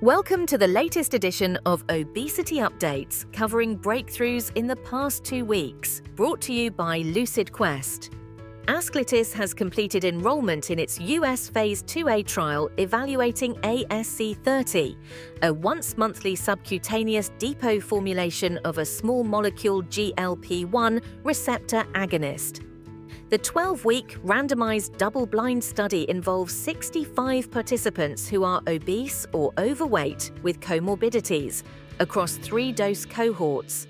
Welcome to the latest edition of Obesity Updates, covering breakthroughs in the past 2 weeks, brought to you by Lucid Quest. Ascletis has completed enrollment in its US Phase 2A trial evaluating ASC30, a once-monthly subcutaneous depot formulation of a small molecule GLP-1 receptor agonist. The 12-week randomized double-blind study involves 65 participants who are obese or overweight with comorbidities across 3 dose cohorts.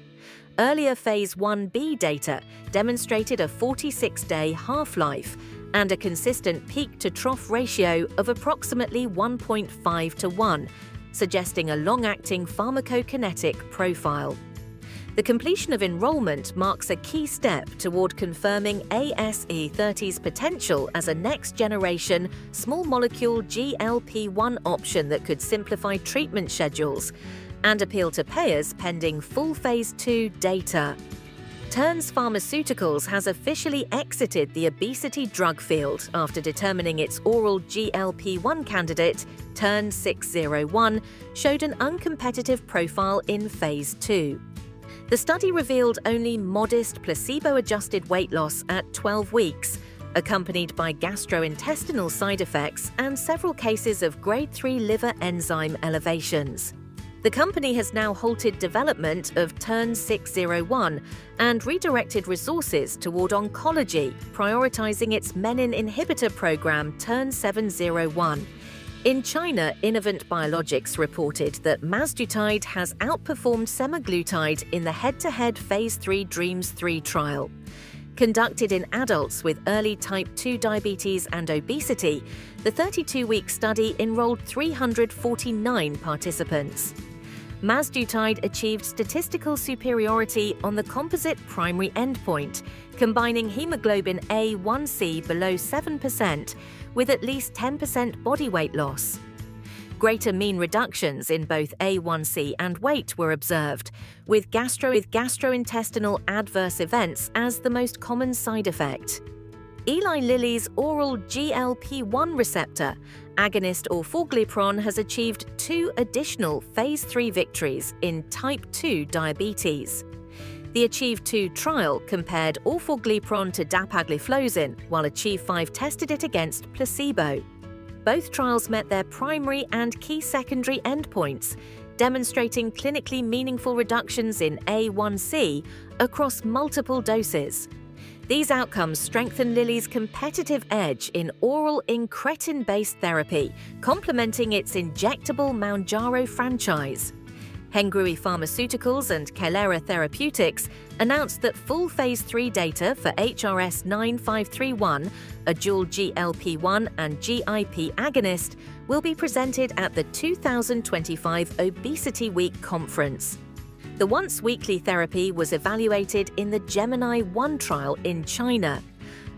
Earlier Phase 1B data demonstrated a 46-day half-life and a consistent peak-to-trough ratio of approximately 1.5 to 1, suggesting a long-acting pharmacokinetic profile. The completion of enrollment marks a key step toward confirming ASC30's potential as a next-generation, small-molecule GLP-1 option that could simplify treatment schedules and appeal to payers pending full Phase 2 data. Terns Pharmaceuticals has officially exited the obesity drug field after determining its oral GLP-1 candidate, Terns 601, showed an uncompetitive profile in Phase 2. The study revealed only modest placebo-adjusted weight loss at 12 weeks, accompanied by gastrointestinal side effects and several cases of grade 3 liver enzyme elevations. The company has now halted development of Terns 601 and redirected resources toward oncology, prioritizing its menin inhibitor program Terns 701. In China, Innovent Biologics reported that Mazdutide has outperformed semaglutide in the head-to-head Phase 3 DREAMS-3 trial. Conducted in adults with early type 2 diabetes and obesity, the 32-week study enrolled 349 participants. Mazdutide achieved statistical superiority on the composite primary endpoint, combining hemoglobin A1c below 7% with at least 10% body weight loss. Greater mean reductions in both A1c and weight were observed, with gastrointestinal adverse events as the most common side effect. Eli Lilly's oral GLP-1 receptor agonist Orforglipron has achieved 2 additional Phase 3 victories in type 2 diabetes. The ACHIEVE-2 trial compared Orforglipron to dapagliflozin, while ACHIEVE-5 tested it against placebo. Both trials met their primary and key secondary endpoints, demonstrating clinically meaningful reductions in A1c across multiple doses. These outcomes strengthen Lilly's competitive edge in oral incretin-based therapy, complementing its injectable Mounjaro franchise. Hengrui Pharmaceuticals and Kailera Therapeutics announced that full Phase 3 data for HRS-9531, a dual GLP-1 and GIP agonist, will be presented at the 2025 ObesityWeek conference. The once-weekly therapy was evaluated in the Gemini-1 trial in China.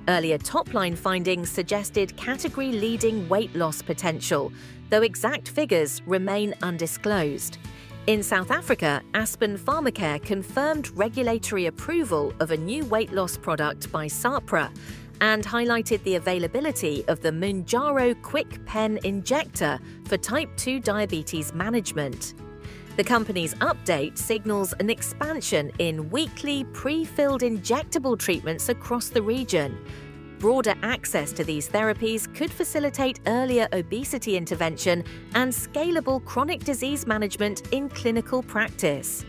Earlier top-line findings suggested category-leading weight loss potential, though exact figures remain undisclosed. In South Africa, Aspen Pharmacare confirmed regulatory approval of a new weight loss product by Sapra and highlighted the availability of the Mounjaro Quick Pen Injector for type 2 diabetes management. The company's update signals an expansion in weekly pre-filled injectable treatments across the region. Broader access to these therapies could facilitate earlier obesity intervention and scalable chronic disease management in clinical practice.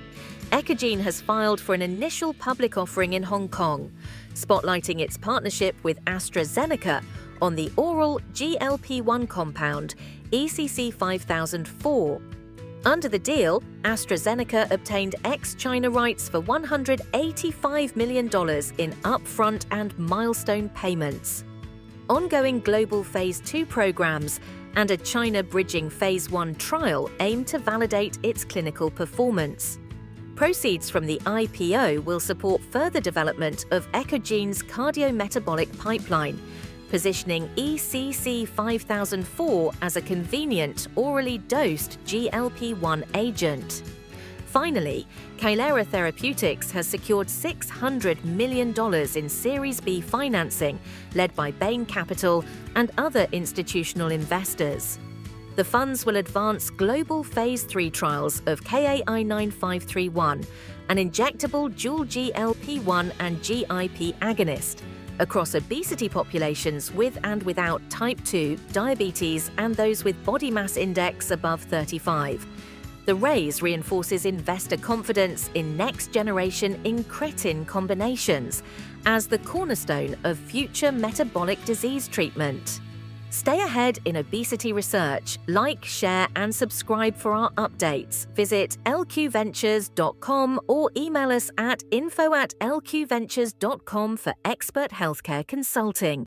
Eccogene has filed for an initial public offering in Hong Kong, spotlighting its partnership with AstraZeneca on the oral GLP-1 compound ECC5004. Under the deal, AstraZeneca obtained ex-China rights for $185 million in upfront and milestone payments. Ongoing global Phase 2 programs and a China bridging Phase 1 trial aim to validate its clinical performance. Proceeds from the IPO will support further development of Eccogene's cardiometabolic pipeline, positioning ECC5004 as a convenient, orally dosed GLP-1 agent. Finally, Kailera Therapeutics has secured $600 million in Series B financing, led by Bain Capital and other institutional investors. The funds will advance global phase 3 trials of KAI9531, an injectable dual GLP-1 and GIP agonist, across obesity populations with and without type 2 diabetes and those with body mass index above 35. The raise reinforces investor confidence in next-generation incretin combinations as the cornerstone of future metabolic disease treatment. Stay ahead in obesity research. Like, share, and subscribe for our updates. Visit lqventures.com or email us at info@lqventures.com for expert healthcare consulting.